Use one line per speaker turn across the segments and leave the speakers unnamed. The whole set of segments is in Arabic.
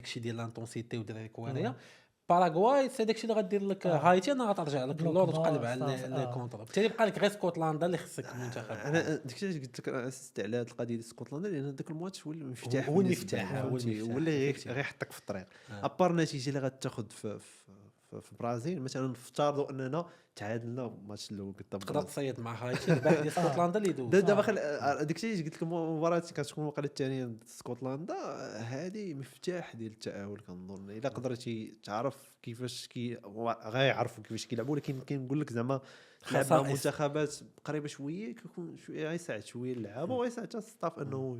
داكشي ديال لانتونسيتي وديال الريكواريا. باراغواي سي داكشي اللي غدير لك هايتي، انا غترجع لك اللور وتقلب على لي كونتر، بالتالي بقى لك غير اسكتلندا اللي خصك المنتخب.
انا داكشي علاش قلت لك اسست على هذه القضيه ديال اسكتلندا، لان داك الماتش هو المفتاح،
هو المفتاح، هو
فهمتي،
المفتاح،
هو اللي
effectivement.
غيحطك في الطريق. ابار النتيجه اللي غتاخذ في البرازيل مثلا، نفترضوا اننا تعادلنا الماتش الاول قدام
تقدر تصيد مع هايتي الباك ديال اسكتلندا اللي دوز.
دابا داكشي اللي قلت لك، المباراه كتكون الوقيته الثانيه ضد اسكتلندا، هذه مفتاح ديال التاهل. كنظن الا قدرتي تعرف كيفاش غيعرفوا كيفاش كيلعبوا، ولكن كنقول لك زعما تلعب مع منتخبات قريبه شويه، كيكون شويه غيساعد شويه اللعابه، وغيساعد حتى الستاف انه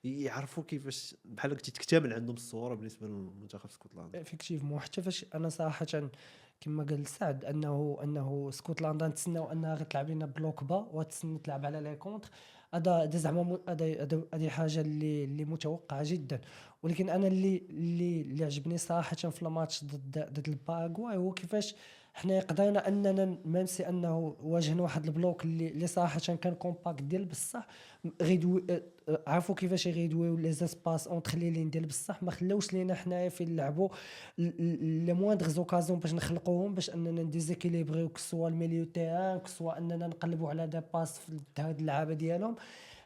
يعرفوا كيفاش بحال هكا تكتمل عندهم الصوره بالنسبه للمنتخب اسكتلندا.
افيكتيفمون حتى فاش انا صراحه كما قال سعد انه اسكتلندا نتسناو انها غتلعب لنا بلوك با وتسنى تلعب على لي كونتر. هذا زعما هذه حاجه اللي متوقعه جدا. ولكن انا اللي عجبني صراحه في الماتش ضد الباراغواي هو كيفاش حنا قدرنا اننا ميمسي انه واجهنا واحد البلوك اللي صراحه كان كومباكت ديال بصح غيدوي، عرفوا كيفاش يغيدويو لي زاسباس اونتر لي لين ديال بصح، ما خلاوش لينا حنايا في نلعبوا لي موندغ زوكازيون باش نخلقوهم، باش اننا نديزيكيليبريو كسوا الميليو تيران، كسوا اننا نقلبوا على دي باس في هاد اللعابه ديالهم.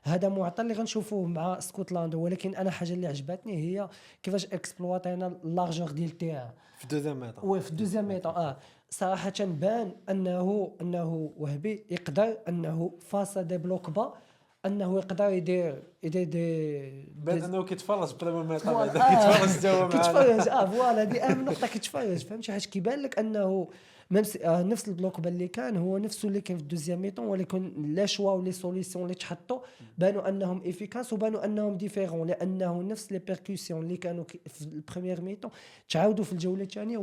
هذا معطى اللي غنشوفوه مع اسكتلندا. ولكن انا حاجه اللي عجبتني هي كيفاش اكسبلواتينا لارجور ديال التيران
في دوزيام ميطون.
وفي الدوزيام ميطون صراحه بان انه وهبي يقدر انه فاس دي بلوك با انه يقدر يدير
بان انه كيتفرج بلا ما يطلع كيتفرج جوا معنا
كيتفرج. فوالا دي اهم نقطه، كيتفرج. فهمتي حاجه كيبان لك انه نفس البلوك اللي كان هو نفسه اللي كان في الدوزيام ميطون، ولكن لا شوا ولي سوليسيون اللي تحطوا بانوا انهم افيكاس وبانوا انهم ديفيرون، لانه نفس لي بيركوسيون اللي كانوا في البريمير ميطون تعاودوا في الجوله الثانيه،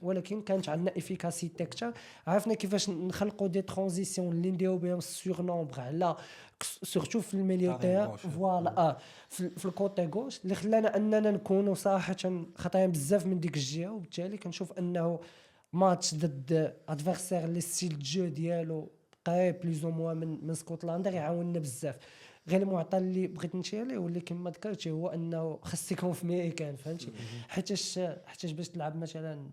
ولكن كانت عندنا افيكاسيتي اكثر. عرفنا كيفاش نخلقوا دي ترانزيسيون اللي نديروا بهم سور نومبر على سورتو في الميليو تاع فوالا في الكوتي غوش، اللي خلانا اننا نكونوا صراحه خطايين بزاف من ديك الجهه. وبالتالي كنشوف انه ماتش ضد ادفيرسير اللي ستيل جو ديالو قريب بلوز او موا من اسكتلندا غيعاوننا بزاف. غير المعطى اللي بغيت نمشي عليه واللي كما ذكرت هو انه خص يكون في ميريكان، فهمتي، حيتاش باش تلعب مثلا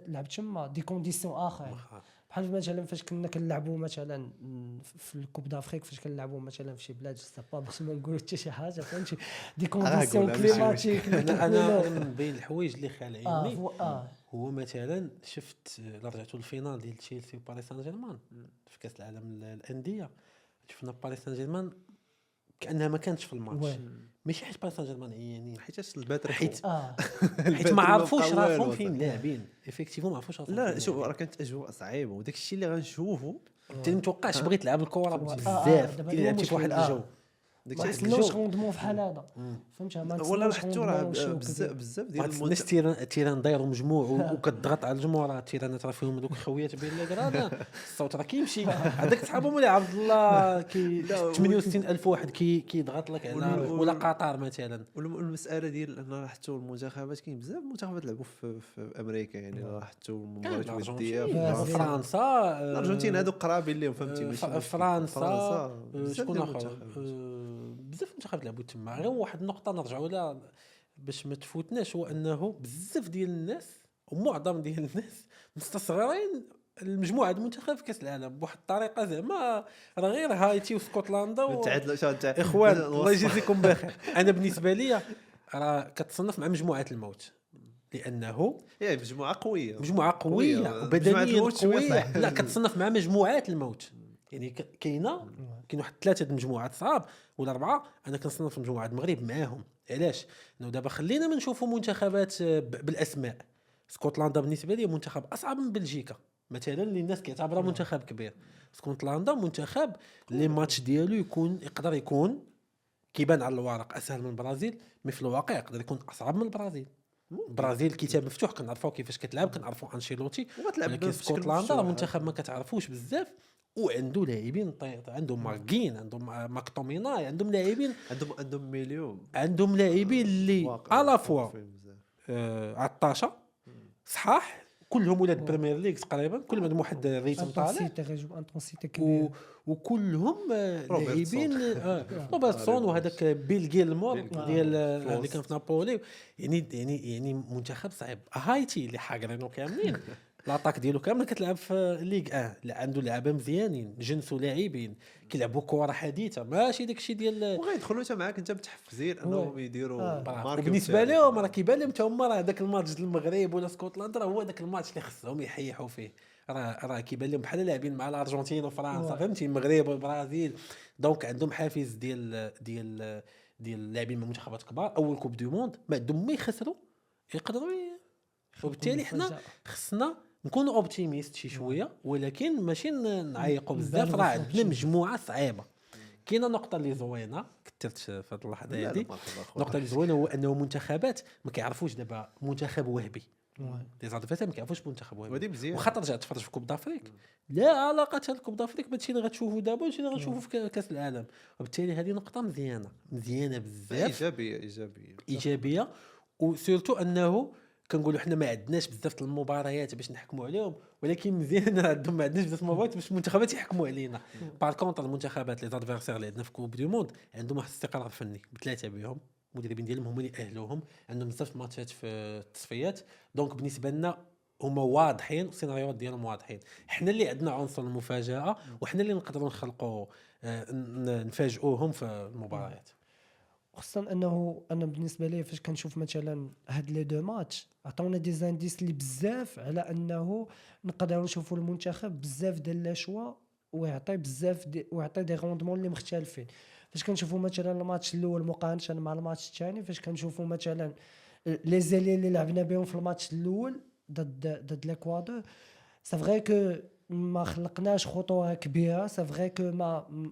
لعب تما دي كونديسيون اخرين، بحال مثلا فاش كنا كنلعبوا مثلا في الكوب دافريك، فاش كنلعبوا مثلا في شي بلاد سابا باش ما نقولوا حتى شي حاجه، فهمتي، دي كونديسيون كليماتيك.
انا من بين الحوايج اللي خالعيني هو مثلا شفت رجعتوا الفينال ديال تشيلسي وباريس سان جيرمان في كاس العالم للانديه، شفنا باريس سان جيرمان كانها ما كانتش في الماتش. ماشي حيت باريس سان جيرمان يعني
حيت الباتري
حيت ما عرفوش راسهم فين لاعبين افيكتيفون، ما عرفوش راسهم.
لا شوف راه كانت اجواء صعيبه، وداك الشيء اللي غنشوفوا
انت ما توقعش بغيت تلعب الكره بزاف لعبتي في واحد الجو
ما حسناش غندموا بحال هذا، فهمتي، ما
ولا حتى راه بزاف ديال
الناس تيران دايروا مجموع وكتضغط على الجمهور. راه التيرانات راه فيهم دوك الخويات بين لا الصوت راه كيمشي هذاك صحابهم ولا عبد الله 68000 واحد كيضغط لك على ولا قطر مثلا.
والمساله ديال ان حتى المنتخبات كاين بزاف منتخبات لعبوا في امريكا، يعني راه حتى المباريات الوديه
فرنسا
الارجنتين هذوك قرابين لهم، فهمتي،
فرنسا شكون اخر بزاف المنتخبات لعبوا تما. غير واحد النقطه نرجعوا لها باش ما تفوتناش، هو انه بزاف ديال الناس ومعظم ديال الناس مستصغرين المجموعه المنتخب في كاس العالم بواحد الطريقه، زعما راه غير هايتي واسكتلندا اخوان الله يجزيكم بخير. انا بالنسبه لي راه كتصنف مع مجموعه الموت، لانه
مجموعه قويه
وبدنيا قويه. لا كتصنف مع مجموعات الموت، يعني كاين واحد 3 المجموعات صعاب ولا 4. انا كنصنف مجموعه المغرب معاهم. علاش؟ انه دابا خلينا ما نشوفوا منتخبات بالاسماء. اسكتلندا بالنسبه لي منتخب اصعب من بلجيكا مثلا، اللي الناس كيعتبرها منتخب كبير. اسكتلندا منتخب اللي ماتش ديالو يقدر يكون كيبان على الورق اسهل من البرازيل، مي في الواقع يقدر يكون اصعب من البرازيل. البرازيل كتاب مفتوح، كنعرفوا كيفاش كتلعب، كنعرفوا انشيلوتي. ولكن اسكتلندا منتخب ما كتعرفوش بزاف، وعنده لاعبين عندهم ماركين، عندهم ماكتوميناي، عندهم لاعبين،
عندهم مليون،
عندهم لاعبين اللي على فوا عطاشه صحاح كلهم ولاد بريمير ليغ تقريبا، كلهم عندهم واحد الريتم طالع،
انتونسيتي كبير.
وكلهم لاعبين
روبرتسون.
روبرتسون وهذاك بيل جيلمور ديال اللي
فلوس.
كان في نابولي. يعني منتخب صعيب. هايتي اللي حاقرينو كاملين لاطاك ديالو كامل كتلعب في ليغ لا عنده لعابه مزيانين جنسوا لاعبين كيلعبوا كره حديثه، ماشي داكشي ديال
وغيدخلوا حتى معاك انت بتحفزين انهم يديروا ماركي
وبالنسبه لهم راه كيبان لهم حتى هما راه داك الماتش ديال المغرب ولا اسكتلندا راه هو داك الماتش اللي خصهم يحيحوا فيه. راه كيبان لهم بحال لاعبين مع الارجنتين وفرنسا، فهمتي، المغرب والبرازيل، دونك عندهم حافز ديال اللاعبين من منتخبات كبار. اول كوب دو موند ما عندهم ما يخسروا، يقدروا وبالتالي حنا خصنا نكونوا اوبتيميست شي شويه، ولكن ماشي نعيقوا بزاف. راه عندنا مجموعه صعيبه. كاينه نقطه اللي زوينه كثرت في هذه اللحظه هذه، النقطه اللي زوينه هو انه منتخبات ما كيعرفوش دابا منتخب وهبي. لي زادفيرسير ما كيعرفوش منتخب
وهذه
وهبي.
مزيان.
وخاطر رجعت تفرج في كوب دافريك لا علاقه هذا الكوب دافريك بهادشي اللي غتشوفوا دابا وشي اللي غنشوفوا في كاس العالم. وبالتالي هذه نقطه مزيانه بزاف، ايجابيه. وسيرتو انه كنقولوا حنا ما عندناش بزاف المباريات باش نحكموا عليهم، ولكن مزيان عندهم ما عندناش بزاف المباريات باش المنتخبات يحكموا علينا. بار كونطر المنتخبات لي زادفيرسير اللي عندنا في كوب دو موند عندهم واحد الاستقرار فني بثلاثه بهم، المدربين ديالهم هما اللي اهلوهم، عندهم بزاف الماتشات في التصفيات، دونك بالنسبه لنا هما واضحين، السيناريوهات ديالهم واضحين. حنا اللي عندنا عنصر المفاجاه وحنا اللي نقدروا نخلقوا نفاجئوهم في المباريات.
خصوصا انه انا بالنسبه لي فاش كنشوف مثلا هاد لي دو ماتش عطاونا دي زانديس اللي بزاف على انه نقدروا نشوفوا المنتخب بزاف ديال لا شوا ويعطي بزاف ويعطي دي روندمون اللي مختلفين. فاش كنشوفوا مثلا الماتش الاول مقارنه مع الماتش الثاني، فاش كنشوفوا مثلا لي زيلي اللي لعبنا بهم في الماتش الاول ضد ليكوادور، سي فري كو ما خلقناش خطوره كبيره، سي فري كو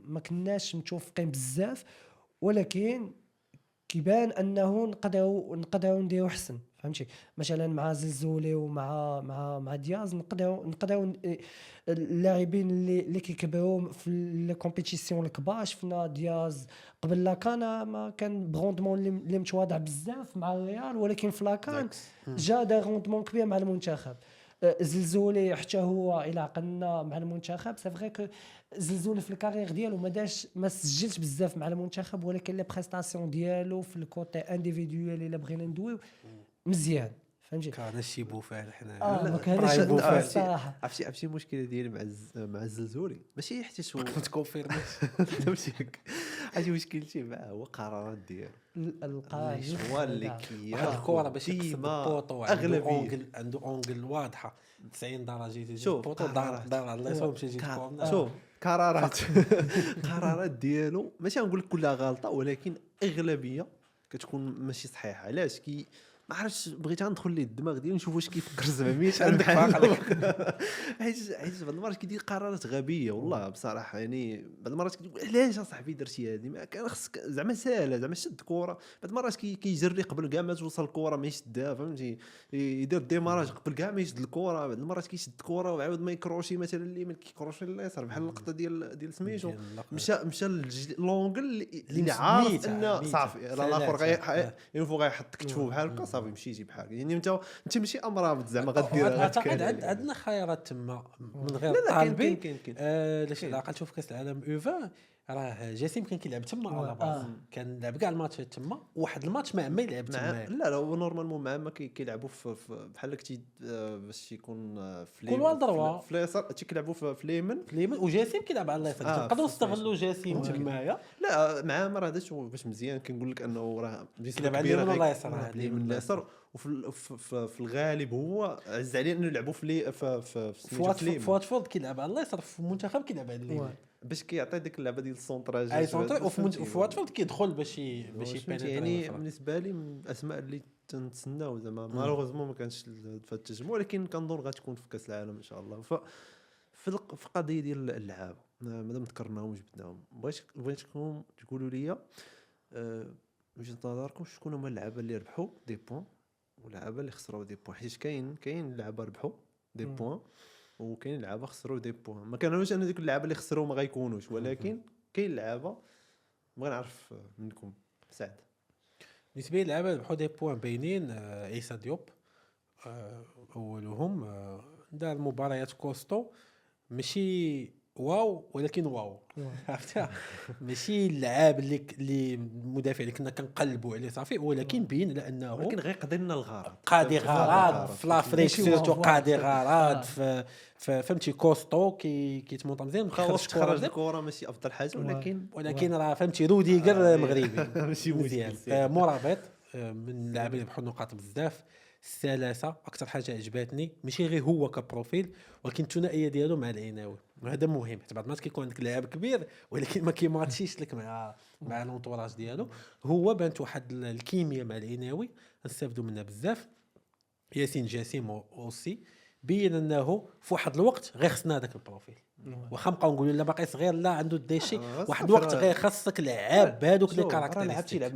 ما كناش متوفقين بزاف، ولكن كيبان انه نقدروا نديروا احسن. فهمتي مثلا مع زلزولي ومع دياز نقدروا اللاعبين اللي كيكبروا في الكومبيتيسيون الكبار. شفنا دياز قبل لاكان ما كان بروندمون اللي متواضع بزاف مع الريال، ولكن في لاكان جا دا روندمون كبير مع المنتخب. زلزولي حتى هو الى عقلنا مع المنتخب، سي فري كو زلزولي في الكارير ديالو ما سجلش بزاف مع المنتخب، ولكن لي بريستاسيون ديالو في الكوتي انديفيدويل الا بغينا ندويو مزيان. فهمتي
كان شي بوفال حنا
ما كانش الصراحه.
عرفتي المشكله ديالي مع الزلزولي ماشي حتى شو
تكونفيرمي
عرفتي مشكلتي معاه هو قرارات ديالو.
القرار
هو اللي
واحد الكره باش يقصد البوطو
اغلبيه
عنده اونجل واضحه 90 درجه يجي
شوف
البوطو دار على اليسار باش يجي الكورنر.
شوف قرارات ديالو ماشي نقول لك كلها غلطه، ولكن اغلبيه كتكون ماشي صحيحه. علاش ما عرفتش بغيت ندخل ليه الدماغ ديالو نشوف واش كيفكر 700
عندك
حيت بعض المرات كيدير قرارات غبيه والله بصراحه. يعني بعض المرات كتقول علاش اصاحبي درتي هذه، ما كان خصك زعما ساهله، زعما شد كره. بعض المرات كيجري قبل كاع ما توصل الكره ما يشدها، فهمتي، يدير ديماراج قبل كاع ما يشد الكره. بعض المرات كيشد الكره وعاود ما يكروشي مثلا اليمين كيكروشي اليسار، بحال اللقطه ديال سميتو مشى لونغل اللي عارف ان صافي الاخر ينفو غيحط كتفو بحال هكا صافي مشيتي بحال. يعني انت ماشي امراض زعما غدير.
اعتقد عندنا خيارات تما من غير
لا
طالبين.
كاين
لاش عقلت شوف كاس العالم اوفا راه جاسم كان كيلعب تما على باز، كان لعب كاع الماتشات تما، واحد الماتش ما يلعب تما.
لا هو نورمالمون مع ما كيلعبوا بحال كتي باش يكون في
كل والدروا
في اليسار كيلعبوا في اليمين
وجاسم كيلعب على اليسار. نقدروا نستغلوا جاسم تمايا.
لا مع عمر هذا باش مزيان كنقول لك انه راه
كيلعب على اليمين ولا اليسار.
اليمين اليسار وفي الغالب هو عز عليه انه يلعبوا في
واتفورد كيلعب على اليسار، في المنتخب كيلعب على اليمين
باش كيعطي ديك اللعبه ديال السونطراج.
اي سونطراج وفي واتفورد كيدخل باش
يعني بالنسبه لي من الاسماء اللي تنتسناو زعما مالوغوزمون ما كانش في التجمع، ولكن كنظن غتكون في كاس العالم ان شاء الله. في قضيه ديال اللعابه مادام ذكرناهم وجبدناهم، بغيتكم تقولوا لي وجهه نظركم شكون هما اللعابه اللي ربحوا دي بوين واللعابه اللي خسروا دي بوين. حيت كاين لعابه ربحوا دي بوين وكاين لعابه خسروا دي بوين. ما كانوش انا ديك اللعابه اللي خسروا ما غيكونوش، ولكن كاين لعابه بغي نعرف منكم. سعد
بالنسبه لي اللعابه ربحوا دي بوين باينين. عيسى ديوب اولهم دار مباريات كوستو ماشي واو ولكن واو عرفتها ماشي اللعاب اللي المدافع اللي كنا كنقلبوا عليه صافي ولكن بين على انه
ولكن غير قضينا الغرض
قاضي غرض في لافريك
ماشي واو
سيرتو
فوالا.
قاضي غرض فهمتي كوستو كيتمونط مزيان
خرج الكره ماشي افضل حاجه
ولكن راه فهمتي روديغر مغربي
ماشي
مزيان مرابط من اللاعبين اللي بحال نقاط بزاف السلاسه اكثر حاجه عجبتني ماشي غير هو كبروفيل ولكن الثنائيه ديالو مع العناوي وهذا مهم حيت بعض المرات كيكون عندك لاعب كبير ولكن ما كيماتشيش لك مع لونطوراج ديالو هو بانت واحد الكيمياء مع العناوي نستافدوا منها بزاف ياسين جاسم اوسي بين انه في واحد الوقت غير خصنا هذاك البروفيل واخا نبقاو نقولوا لا باقي صغير لا عنده الديشي واحد الوقت غير خاصك لعاب بهذوك لي كاركتير
لعبت يلعب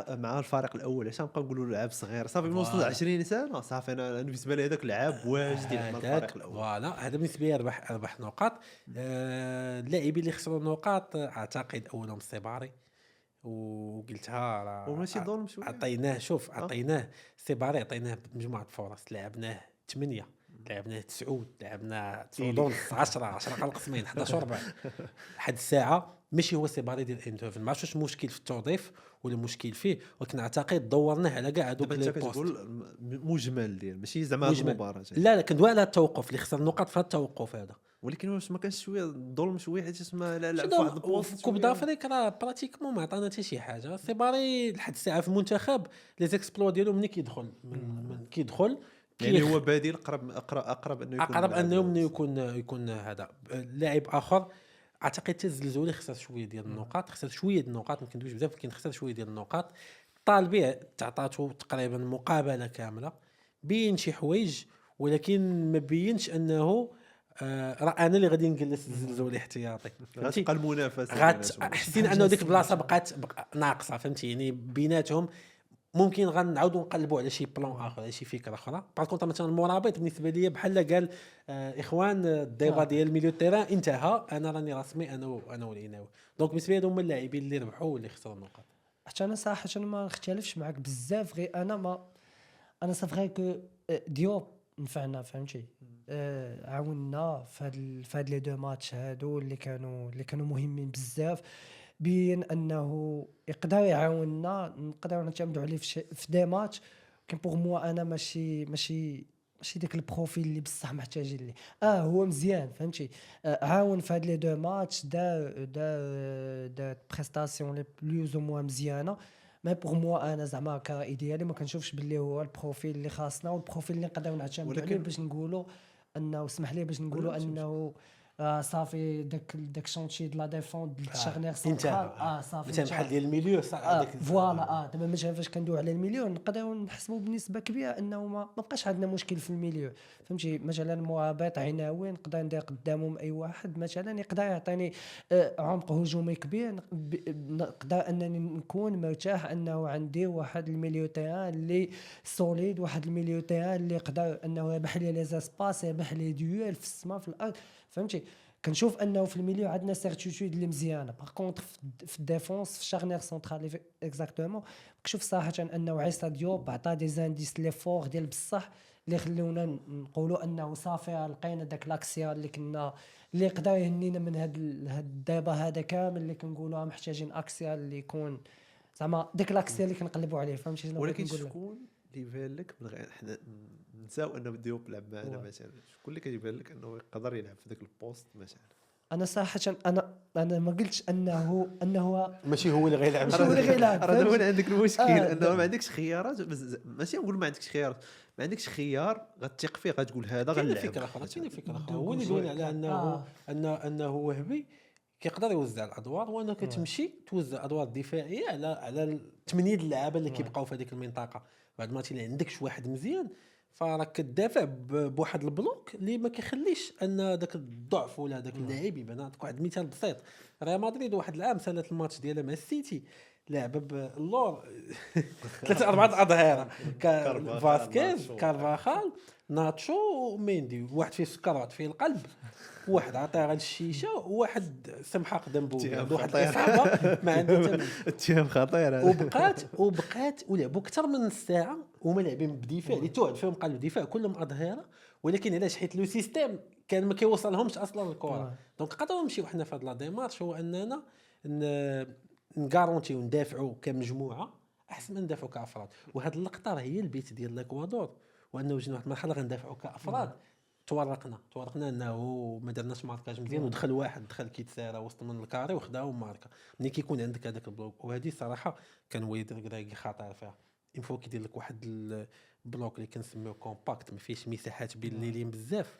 مع الفريق الاول عشان نبقى نقولوا لعاب صغير صافي من وصل 20 سنه صافي انا بالنسبه لي هذاك لعاب واجد يلعب مع الفريق الاول
فوالا هذا بالنسبه لي ربح نقاط اللاعبين اللي خسروا النقاط اعتقد اولهم السيباري وقلتها راه
وماشي ظلم شويه
عطيناه السيباري عطيناه مجموعه فرص لعبناه 8 لعبنا 9 لعبنا 9 10 قسمين 11 4 لحد الساعه ماشي هو سيباري ديال ايندهوفن ما عرفتش مشكل في التوظيف ولا مشكل فيه ولكن اعتقد دورناه على كاع هذوك لي بوست
كتقول مجمل ديال ماشي زعما المباراه
لا كندوي على التوقف اللي خسر النقاط في التوقف هذا
ولكن واش ما كانش شويه ظلم شويه حيت اسمها لعب في واحد البوست
كوب دافريك راه براتيكمون ما عطانا حتى شي حاجه سيباري لحد الساعه في المنتخب لي زيكسبلوا ديالو ملي كيدخل من كيدخل
يعني هو بديل اقرب
انه يكون هذا لاعب اخر اعتقد تزلزولي خسر شويه ديال النقاط ما كندويش بزاف ولكن خسر شويه ديال النقاط طالبيه تعطاتو تقريبا مقابله كامله بين شي حوايج ولكن ما بينش انه راه انا اللي غادي نجلس الزلزولي احتياطي
غتبقى المنافسه
حسينا انه ديك البلاصه بقات ناقصه فهمتي يعني بيناتهم ممكن غنعاودوا نقلبوا على شي بلان اخر على شي فكره اخرى باركونط مثلا المرابط بالنسبه لي بحال قال اخوان الديبا ديال الميليو تيران انتهى انا راني رسمي انا والعناوي دونك بالنسبه لي هما اللاعبين اللي ربحوا واللي خسروا النقاط
حتى انا صراحه ما نختلفش معك بزاف غير انا صافي كو ديوب نفعنا فهمتي عاوننا في هاد لي دو ماتش هادو اللي كانوا مهمين بزاف بين انه يقدر يعاوننا نقدروا نعتمدوا عليه في دي ماتش كان بوغ موا انا ماشي داك البروفيل اللي بصح محتاجين ليه هو مزيان فهمتي عاون في هاد لي دو ماتش دا بريستاسيون لي بلوز او موا مزيانه ما بوغ موا انا زعما كايديالي ما كنشوفش باللي هو البروفيل اللي خاصنا والبروفيل اللي نقدروا نعتمدوا عليه باش نقولوا انه اسمح لي باش نقولوا انه صافي داك شونتشي د لا ديفون د الشارنير سنترال صافي
بحال ديال الميليو
فوالا دابا مثلا فاش كندوي على الميليو نقدروا نحسبوا بنسبه كبيره انه ما بقاش عندنا مشكل في الميليو فهمتي مثلا مرابط عناوي نقدر ندير قدامهم اي واحد مثلا يقدر يعطيني عمق هجومي كبير نقدر انني نكون مرتاح انه عندي واحد الميليو تيران اللي سوليد واحد الميليو تيران اللي يقدر انه يربح لي لي اسباس يربح لي دويل في السماء في الارض فهمتي كنشوف انه في الميليو عندنا سيرتيتود اللي مزيانه باغ كونطخ في الديفونس في الشارنير سونترال اكزاكتومون كنشوف صراحه انه عيسى ديوب عطى دي زانديس لي فور ديال بصح اللي خلونا نقولوا انه صافي لقينا داك لاكسيا اللي يقدر يهنينا من هاد الدابا هذا كامل اللي كنقولوها محتاجين اكسيا اللي يكون زعما داك لاكسيا اللي كنقلبوا عليه فهمتي
ولكن شكون اللي يبان لك من غير حنا نساو انه ديوب لعب معنا مثلا شكون اللي كيبان لك انه يقدر يلعب في ذاك البوست مثلا
انا صراحه انا ما قلتش انه
ماشي هو اللي غيلعب
راه دابا عندك المشكل انه ما عندكش خيارات ماشي نقول ما عندكش خيارات ما عندكش خيار غتثق فيه غتقول هذا غنلعب
فكره اخرى هو اللي يقول على انه وهبي كيقدر يوزع الادوار وانا كتمشي توزع ادوار دفاعيه على 8 اللعابه اللي كيبقاو في هذيك المنطقه بعد ما تيلي عندكش واحد مزيان فراك كتدافع بواحد البلوك اللي ما كيخليش ان داك الضعف ولا داك اللاعب يبان. نعطيك واحد المثال بسيط، ريال مدريد واحد العام سالت الماتش ديالها مع السيتي لعب باللور 3-4 اظهره فاسكيز كارفاخال ناتشو وميندي، واحد فيه السكر وواحد فيه القلب، واحد عطاه غير الشيشه، وواحد سمحه قدام بوه، واحد الاصابه ما عنده ثمن.
اتهام خطير هذا.
وبقات ولعبوا اكثر من ساعه وما لاعبين بدفاع اللي توعد فيهم قلب دفاع كلهم اظهره، ولكن علاش؟ حيت لو سيستيم كان ما كيوصلهمش اصلا الكره. دونك قدروا نمشيو حنا في هذا لا ديمارش، هو اننا نغارونتي وندافعوا كمجموعه احسن من ندافعوا كافراد. وهاد اللقطه راه هي البيت ديال الاكوادور، وانه وجدنا واحد المرحله غندافعوا كافراد. تورقنا انه ما درناش ماركاج مزيان، ودخل واحد دخل كيتسارى وسط من الكاري وخداو ماركا. ملي كيكون عندك هذاك البلوك، وهذه صراحه كان وليد الكراكي خطير فيها. ينفو كيدير لك واحد البلوك اللي كنسميو كومباكت، ما فيهش مساحات بين الليلين بزاف.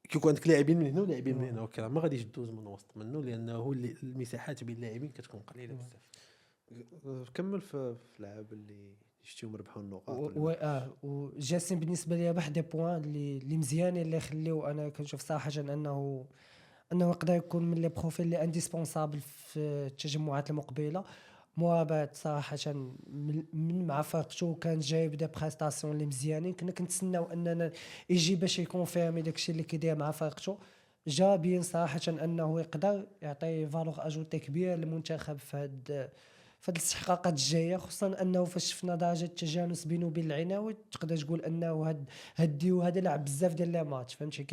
كيكون عندك لاعبين من هنا ولاعبين من هنا وكذا، ما غاديش دوز من وسط منه، لانه المساحات بين اللاعبين كتكون قليله بزاف.
كمل في اللعب اللي شفتيهم ربحوا النقاط.
وجاسم بالنسبه لي واحد دي بوين اللي مزيانين اللي خليو انا كنشوف صراحه انه يقدر يكون من لي بروفيل اللي انديسبونسابل في التجمعات المقبله. موابات صراحه من مع فرقته كان جايب دي بريستاسيون اللي مزيانين، كنا كنتسناو اننا يجي باش يكونفيرمي داكشي اللي كيدير مع فرقته. جا بين صراحه انه يقدر يعطي فالور اجوتي كبير للمنتخب في هاد الاستحقاقات الجايه، خصوصا انه فاش شفنا درجه التجانس بينه وبين العناوي تقدر تقول انه هاديو هذا لعب بزاف ديال لي ماتش. فهمتي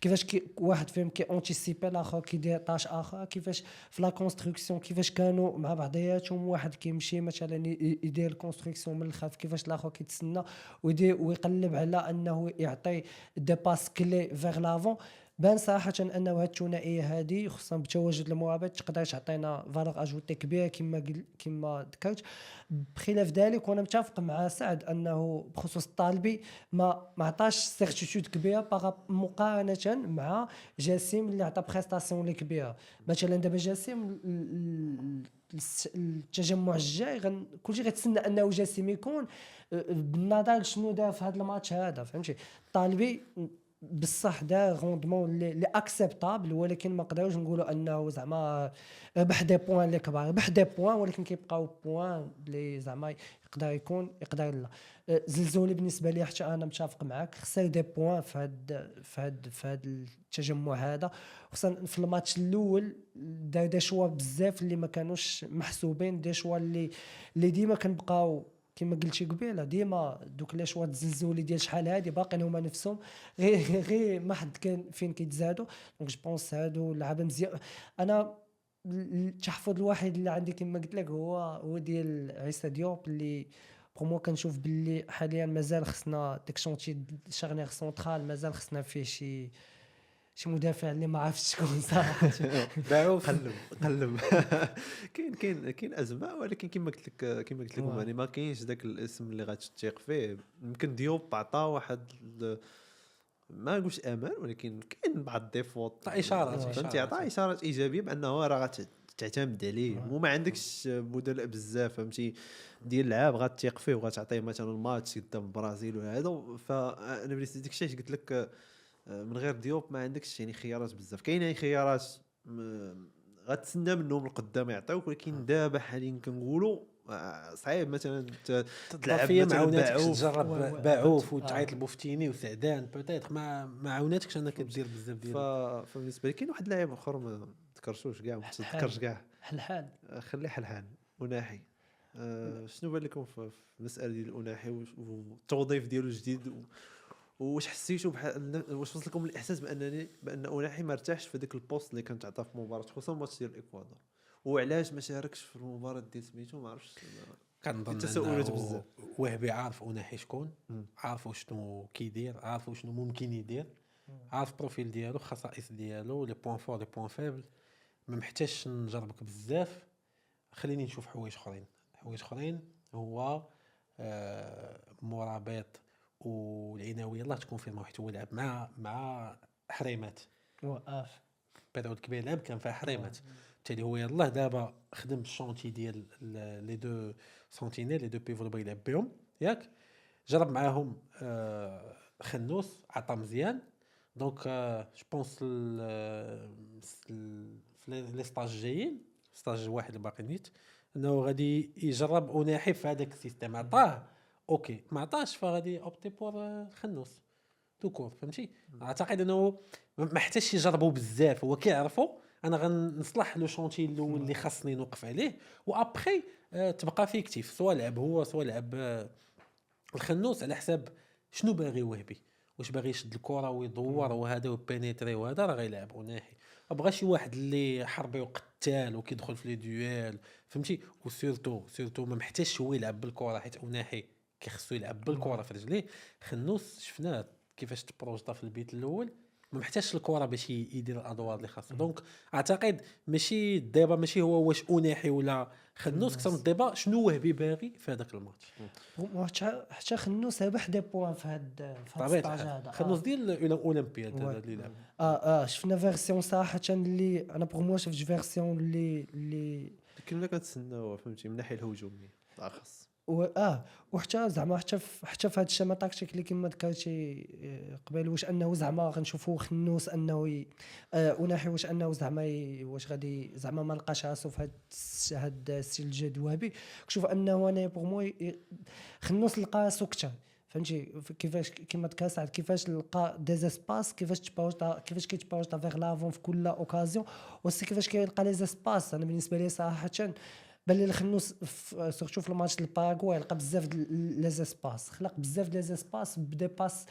كيفاش واحد فيهم كي اونتيسيبي الاخر كيدير طاش اخر، كيفاش في لا كونستركسيون كيفاش كانوا مع بعضياتهم، واحد كيمشي مثلا يدير الكونستركسيون من الخلف كيفاش الاخر كيتسنى ويدير ويقلب على انه يعطي دي باس كلي فيغ لافون. بان صراحه انه هاد الثنائيه هذه خصوصا بتواجد الموابات تقدر تعطينا فالور اجوتي كبير كما ذكرت. بخلاف ذلك وانا متفق مع سعد انه بخصوص الطالبي ما عطاش سيرتيتود كبيره مقارنه مع جاسم اللي عطى بريستاسيون اللي كبيره. مثلا دابا جاسم التجمع الجاي كلشي غتسنى انه جاسم يكون بالنظر شنو دار في هذا الماتش هذا. فهمتي الطالبي بصح دار روندمون اللي اكسبتابل، ولكن ما نقدروش نقولوا انه زعما ربح دي بوين اللي كبار، ربح دي بوين ولكن كيبقاو بوين اللي زعما يقدر لا. زلزولي بالنسبه لي حتى انا متفق معك، خسر دي بوين في هاد التجمع هذا، خصوصا في الماتش الاول دار دي شوا بزاف اللي ما كانوش محسوبين، دي شوا اللي ديما كنبقاو كما قلتي قبيله ديما دوك لي شوا الزلزولي ديال شحال هادي باقيين هما نفسهم غير ما حد كان فين كيتزادوا. دونك جو بونس هادو لعبه مزيان. انا التحفظ الوحيد اللي عندي كما قلت لك هو ديال عيسى ديوب، اللي برومو كنشوف باللي حاليا مازال خصنا داك شونتي شارنيغ سونترال مازال خصنا فيه شي مدافع اللي ما عرفتش شكون صراحه.
باعوا
قلب كاين ازمه، ولكن كما قلت لكم يعني ما كاينش داك الاسم اللي غتثيق فيه. يمكن ديوب عطى واحد ما نقولش امان، ولكن كاين بعض الديفوت
اشارات
فهمتي، عطى اشارات ايجابيه بانه راه غتعتمد عليه وما عندكش بدلاء بزاف فهمتي ديال اللعاب غتثيق فيه وغتعطيه مثلا الماتش قدام البرازيل وهذا. فانا بالنسبه لي داكشي قلت لك من غير ديوب ما عندكش يعني خيارات بزاف. كاين يعني خيارات غتسنى منهم القدام يعطيوك، ولكن دابا حاليا كنقولوا صعيب مثلا
تلعب مثلا تجرب باعوف وتعيط البوفتيني وسعدان بوتيتر ما عاوناتكش انك كدير بزاف ديال.
فبالنسبه لي كاين واحد اللاعب اخر ما ذكرتوش كاع، ما تذكرش كاع،
حلحال
خليه حلحال أناحي. شنو بان لكم في المساله ديال أناحي والتوظيف ديالو الجديد، واش حسيتوا واش وصل لكم الاحساس بان أناحي ما ارتاحش في ديك البوست اللي كانت عطاه في مباراه خصوصا ماتش ديال الاكوادور، وعلاش ما شاركش في المباراه ديال سميتو ما عرفتش.
كنظن
تساؤلات بزاف.
وهبي عارف أناحي شكون، عارف شنو كيدير، عارف شنو ممكن يدير، عارف البروفيل ديالو، الخصائص ديالو، لي بوين فور لي بوين فيبل. ما محتاجش نجربك بزاف، خليني نشوف حوايج اخرين. هو مرابط والعناويه الله تكون فيه حيت هو لعب مع حريمات
وقف
بيريود كبير لعب كان فيها حريمات، بالتالي هو يلاه دابا خدم الشونتي ديال لي دو سونتينيل لي دو بيفو اللي بغا يلعب بهم ياك، جرب معاهم خنوس عطا مزيان. دونك جو بونس لي ستاج جايين، ستاج واحد اللي باقي نيت انه غادي يجرب أناحي في هذاك السيستم. عطاه اوكي، ما عطاش فغادي اوبتي بور خنوس. توكور فهمتي. اعتقد انه ما حتاش يجربوا بزاف، هو كيعرفوا انا غنصلح لو شونتي الاول اللي خاصني نوقف عليه، وابخي تبقى فيكتيف، سواء لعب هو سواء لعب الخنوس على حساب شنو باغي وهبي، واش باغي يشد الكره ويدور وهذا وبينيتري وهذا راه غيلعب وناحي. ما بغاش شي واحد اللي حربي وقتال وكيدخل في لي دويل فهمتي. وسيرتو ما محتاجش هو يلعب بالكره، حيت اوناحي كيخصو يلعب بالكره في رجليه. خنوس شفناه كيفاش تبروجطا في البيت الاول، ما محتاجش الكره باش يدير الادوار اللي خاصو. دونك اعتقد ماشي الديبا ماشي هو واش اوناحي ولا خنوس، كثر من الديبا شنو وهبي باغي في هذاك الماتش.
حتى خنوس ربح دي بوان في هاد
طبيعة
الستاج
الحال
هذا.
خنوس ديال الاولمبياد هذا اللي لعب.
شفنا فيرسيون صراحه اللي انا بوغ موا شفت فيرسيون اللي
كنا كنتسناو فهمتي من الناحيه الهجوميه اخص.
وحتى زعما حتى في هذا الشيء تاكتيك اللي كما ذكرتي قبل، واش انه زعما غنشوفوا خنوس انه وناحي واش انه زعما واش غادي زعما ما لقاش راسو في هذا السيل الجديد وهبي. كنشوف انه انا بوغ مو خنوس لقى راسو كثر فهمتي كيفاش كما ذكرت سعد كيفاش لقى ديزاسباس، كيفاش كيتباوجتا فيغ لافون في كل اوكازيون، وسي كيفاش كيلقى لي زاسباس. انا بالنسبه لي صراحه بان لي الخنوس سورتو في الماتش الباراغواي لقى بزاف لي زاسباس، خلق بزاف لي زاسباس بدي باس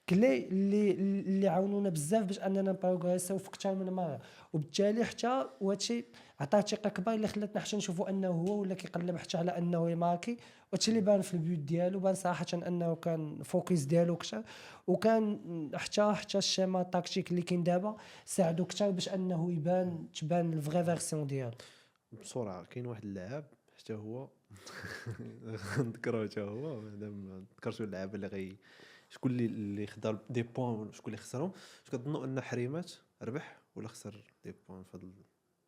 كلي اللي عاونونا بزاف باش اننا نبروغريسيو في اكثر من مره. وبالتالي حتى وهادشي عطاه ثقه كبيره اللي خلاتنا حتى نشوفوا انه هو ولا كيقلب حتى على انه يماركي. وهادشي اللي بان في البيوت ديالو، بان صراحه انه كان فوكس ديالو اكثر، وكان حتى الشيما تاكتيك اللي كاين دابا ساعدو اكثر باش انه تبان الفغي فيرسيون ديالو.
بسرعه كاين واحد اللاعب حتى هو نذكروا حتى هو مادام ذكرتوا اللاعب اللي شكون اللي خدا دي بوين شكون اللي خسرهم. واش كتظنوا ان حريمات ربح ولا خسر دي بوين في هذا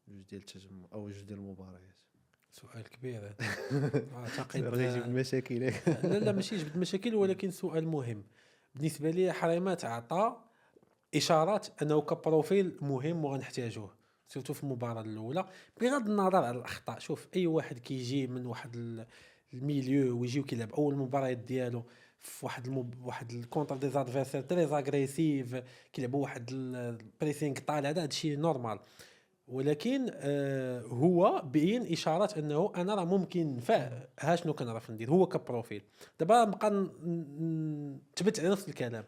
جوج ديال التجمع او جوج ديال المباريات؟
سؤال كبير هذا. اعتقد
غيجيب مشاكل.
لا ماشي يجبد مشاكل، ولكن سؤال مهم بالنسبه لي. حريمات عطى اشارات انه كبروفيل مهم وغنحتاجوه سورتو في المباراه الاولى، بغض النظر على الاخطاء. شوف اي واحد كيجي من واحد الميليو ويجي وكيلعب اول مباريات ديالو في واحد الكونتر دي زادفيرسير تري اغريسيف، كيلعبوا واحد البريسينغ طالع، هذا شيء نورمال. ولكن هو بين اشارات انه انا راه ممكن نفع. ها شنو كنعرف ندير هو كبروفيل. دابا نبقى نثبت على نفس الكلام.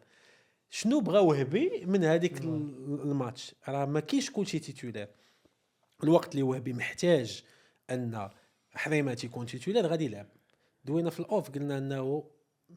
شنو بغا وهبي من هذيك الماتش؟ راه ما كاينش كلشي تيتولار. الوقت اللي وهبي محتاج ان حريمات يكون تيتولار غادي يلعب. دوينا في الاوف قلنا انه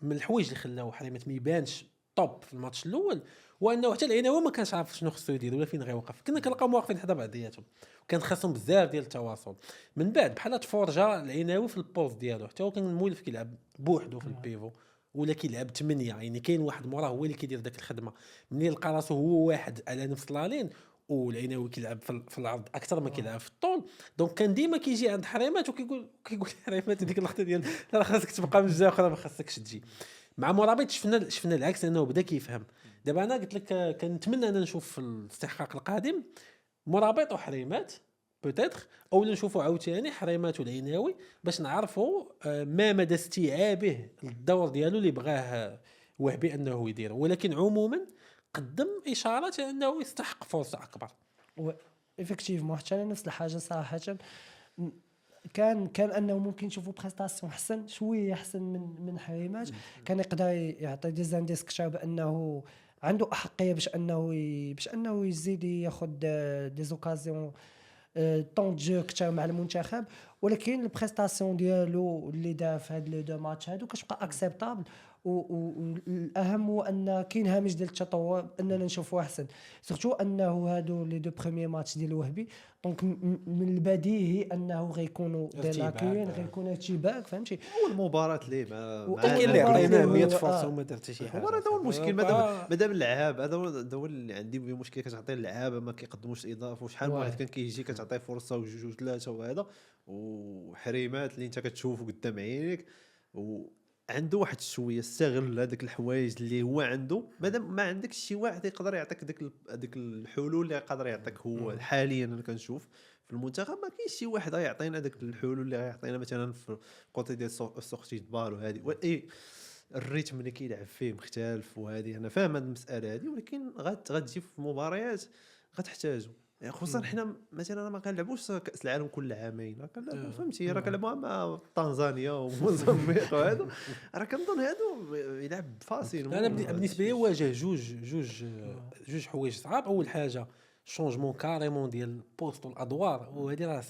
من الحوايج اللي خلاو حريمات ما يبانش طوب في الماتش الاول، وانه حتى العناوي ما كانش عارف شنو خصو يدير ولا فين غيوقف. كنا كنلقاو واقفين حدا بعضياتهم، وكان خاصهم بزاف ديال التواصل. من بعد بحال تفورجا العناوي في البوست ديالو، حتى هو كان المولف كيلعب بوحدو في البيفو ولا كيلعب 8، يعني كاين واحد موراه هو اللي كيدير داك الخدمه. منين لقى راسو هو واحد على نفس لالين والعناوي كيلعب في العرض اكثر ما كيلعب في الطول، دونك كان ديما كيجي عند حريمات وكيقول حريمات ديك اللقطه ديال لا خاصك تبقى من الجهه اخرى ما خاصكش تجي. مع مرابط شفنا العكس، انه بدا كيفهم. دابا انا قلت لك كنتمنى ان نشوف في الاستحقاق القادم مرابط وحريمات بوتيتر، او نشوفوا عاوتاني حريمات والعناوي باش نعرفوا ما مدى استيعابه الدور ديالو اللي بغاه وهبي انه يدير. ولكن عموما قدم اشارات انه يستحق فرصه اكبر.
افكتيفمون حتى نفس الحاجه صراحه كان انه ممكن نشوفوا بريستاسيون احسن شويه احسن من حريمات. كان يقدر يعطي دي زانديس كثر بانه عنده احقيه باش انه يزيد ياخذ دي زوكازيون طون جو كثر مع المنتخب. ولكن البريستاسيون ديالو اللي دار في هاد لي دو ماتش هادو كتبقى اكسبتابل. والاهم هو ان كاين هامش ديال التطور اننا نشوفوا احسن، سورتو انه هادو لي دو بريمير ماتش ديال وهبي. دونك من البديهي انه غيكونوا دي لاكين غيكون ارتباك فهمتي.
والمباراه ليه
كاين اللي عطيناه 100 فرصه وما درت شي حاجه.
هذا هو المشكل. مادام اللعاب هذا هو اللي عندي به مشكل. كتعطي اللعابه ما كيقدموش اضافه. وشحال من واحد كان كيجي كتعطيه فرصه وجوج وثلاثه وهذا، وحريمات اللي انت كتشوفه قدام عينيك عنده واحد شويه استغل هذيك الحوايج اللي هو عنده. مادام ما عندكش شي واحد يقدر يعطيك ديك الحلول اللي يقدر يعطيك هو حاليا. انا كنشوف في المنتخب ما كاينش شي واحد غيعطينا ديك الحلول اللي غيعطينا مثلا في كوتي ديال السورتي دبال وهذه. الريتم اللي كيلعب فيه مختلف، وهذه انا فاهم هذه المساله هذه، ولكن غتجي في مباريات غتحتاجو. يعني خصوصا حنا مثلا ما كنلعبوش كاس العالم كل عامين، كنلعبوا فهمتي، راه كنلعبوا مع تنزانيا وموزمبيق وهذا، راه كنظن هادو يلعب فاصل.
انا بالنسبه لي واجه جوج حوايج صعاب. اول حاجه شونجمون كاريمون ديال البوست والادوار، وهذه راه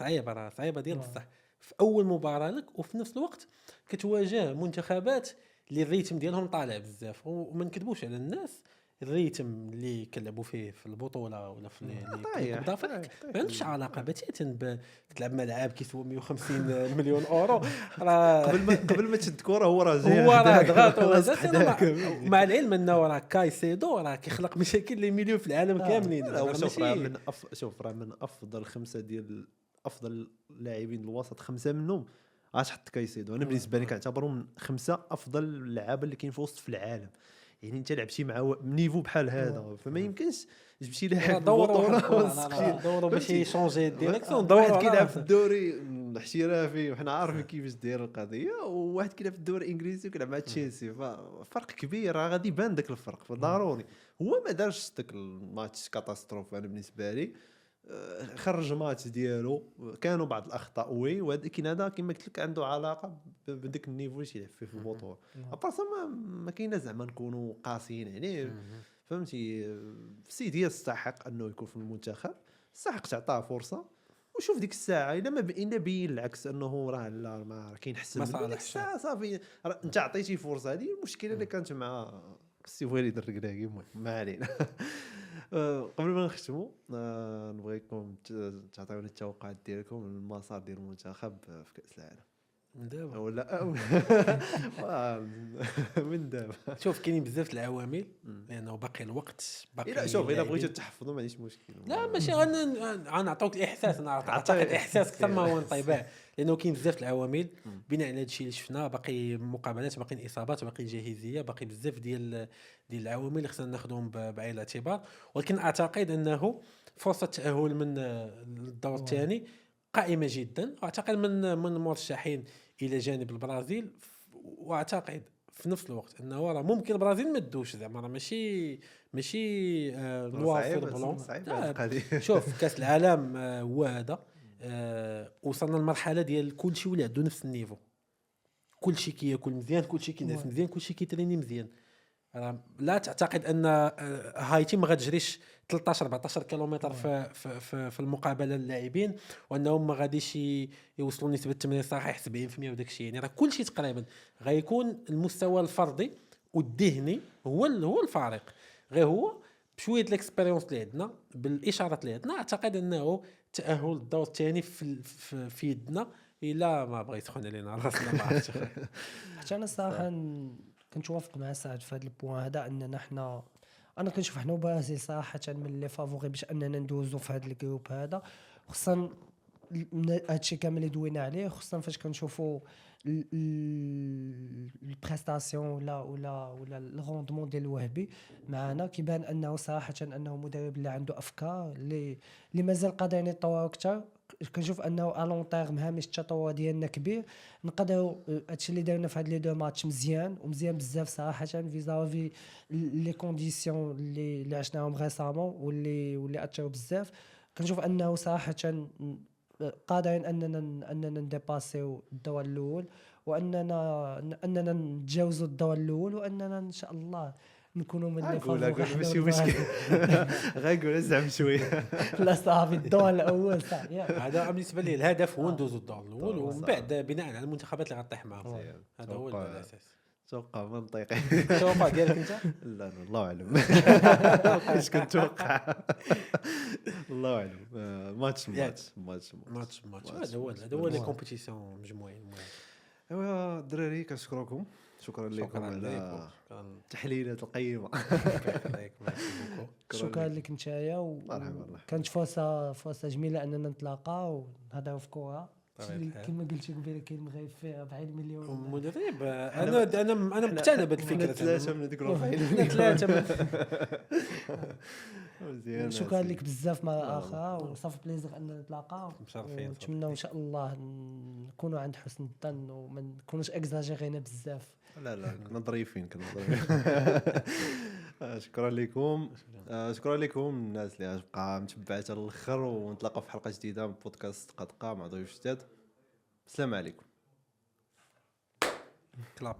صعيبه ديال بصح في اول مباراه لك، وفي نفس الوقت كتواجه منتخبات اللي الريتم ديالهم طالع بزاف، وما نكذبوش على الناس، الريتم اللي كنلعبوا فيه في البطوله ولا في الكوب دافريك ما عندوش علاقه بتاتا تلعب ملعب كيسوى 150 مليون اورو. راه
قبل ما تشد كره هو راه جاي
هو راه ضغط مع العلم انه راه كايسيدو راه كيخلق مشاكل لي مليون في العالم كاملين.
هو شوف راه شوف راه من افضل خمسه ديال افضل لاعبين الوسط، خمسه منهم غتحط كايسيدو. انا بالنسبه لي كنعتبره من خمسه افضل اللعابه اللي كاين في وسط في العالم. يعني انت لعبتي مع نيفو بحال هذا، فما يمكنش جبتي لاعب
دوره باش يشونجي الديريكسيون.
واحد كيلعب في الدوري الاحترافي وحنا عارفين كيفاش داير القضيه، وواحد كيلعب في الدوري الانجليزي وكيلعب مع تشيلسي، ففرق كبير، راه غادي يبان داك الفرق، فضروري. هو ما دارش داك الماتش كاتاستروف. انا بالنسبه لي خرج ماتش ديالو، كانوا بعض الاخطاء ولكن هذا كما قلت لك عنده علاقه بداك النيفو اللي يلعب فيه في البطوله. ابارس ما كاينه زعما نكونوا قاسيين عليه، فهمتي. سيدي يستحق انه يكون في المنتخب، يستحق تعطاه فرصه. وشوف ديك الساعه الا ما بين العكس انه راه لا ما كاين حسن من ديك الساعه صافي، انت عطيتي فرصه. هذه المشكله اللي كانت مع السي وليد الركراكي. المهم ما علينا. قبل ما نختموا نبغيكم تعطيونا التوقعات ديالكم للمسار ديال المنتخب في كاس العالم
من دابا
ولا من دابا.
شوف كاينين بزاف العوامل، لانه باقي الوقت باقي.
لا شوف الا بغيتوا تحفظوا ما عنديش مشكل.
لا ماشي غنعطوك الاحساس، انا عطاك الاحساس اكثر ما هو انطباع، لانه كاين بزاف العوامل. بناء على هذا الشيء اللي شفنا، باقي مقابلات، باقي اصابات، باقي جاهزيه، باقي بزاف ديال العوامل اللي خصنا ناخذهم بعين الاعتبار. ولكن اعتقد انه فرصه التاهل من الدور الثاني قائمه جدا. اعتقد من مرشحين الى جانب البرازيل، واعتقد في نفس الوقت انه راه ممكن البرازيل ما تدوش، زعما راه ماشي نوافر بلون. شوف كاس العالم هو هذا، وصلنا للمرحله ديال كلشي ولا عنده نفس النيفو، كلشي كياكل مزيان، كلشي كينعس مزيان، كلشي كيتريني مزيان. لا تعتقد ان هايتي ما غتجريش 13 14 كيلومتر في المقابله اللاعبين، وانهم ما غاديش يوصلوا نسبه التمرير صحيح 70% وداك الشيء. يعني راه كلشي تقريبا غيكون المستوى الفردي والذهني هو الفارق. غير هو بشويه الاكسبيريونس اللي عندنا، بالاشارات اللي عندنا، اعتقد انه تاهل الدور الثاني في يدنا، الا ما بغى يسخن علينا راسنا. ما عرفتش
حتى انا الصراحه كنتوافق مع سعد في هذا البوان هذا، اننا حنا انا كنشوف حنا وبرازيل صراحه من لي فافوري باش اننا ندوزو في هذا الجروب هذا، خصوصا هادشي كامل اللي دوينا عليه، خصوصا فاش كنشوفوا البريستاسيون ولا الروندمون ديال الوهبي معنا، كيبان انه صراحه انه مدرب اللي عنده افكار اللي مازال قادرين يتطوروا اكثر. كنشوف انه الون تيرم هامش التطور ديالنا كبير، نقدروا هادشي اللي درنا في هاد لي دو ماتش مزيان بزاف صراحه فيزافي لي كونديسيون اللي عشناهم ريسامون واللي اثروا بزاف. كنشوف انه صراحه قادرين اننا نديباسيو الدور الاول، واننا نتجاوزوا الدور الاول، واننا ان شاء الله نكونوا من لي فافوري.
ماشي مشكل غنقول زعما شويه.
لا صافي الدور الاول صافي.
هذا بالنسبه لي الهدف هو ندوزوا الدور الاول، ومن بعد بناء على المنتخبات اللي غطيح معهم. هذا هو الاساس.
توقع منطقي.
توقع ديالك انت؟
لا الله اعلم. ايش كنتوقع؟ الله اعلم. ماتش
هذا هو لي كومبيتيسيون مجموعين.
ايوا الدراري كنشكركم، شكرا لكم على التحليلات القيمه.
شكرا لك نتايا، وكانت فرصه جميله اننا نتلاقاو ونهضروا في كره. كما قلت قبيله كاين مغيب فيه 40 مليون
مدرب. انا مقتنع بهذه الفكره.
ثلاثه من هذيك 40
ثلاثه
مزيان.
شكرا لك بزاف مره اخرى وصافي بليزير اننا نتلاقاو
مشرفين.
ونتمنى ان شاء الله نكونوا عند حسن الظن وما نكونوش اكزاجيرينا بزاف.
لا كنا ظريفين شكرا لكم. شكرا لكم الناس اللي بقى متبعه حتى الاخر، ونتلاقاو في حلقه جديده من بودكاست قدقه مع ضيوف جداد. السلام عليكم.
كلاب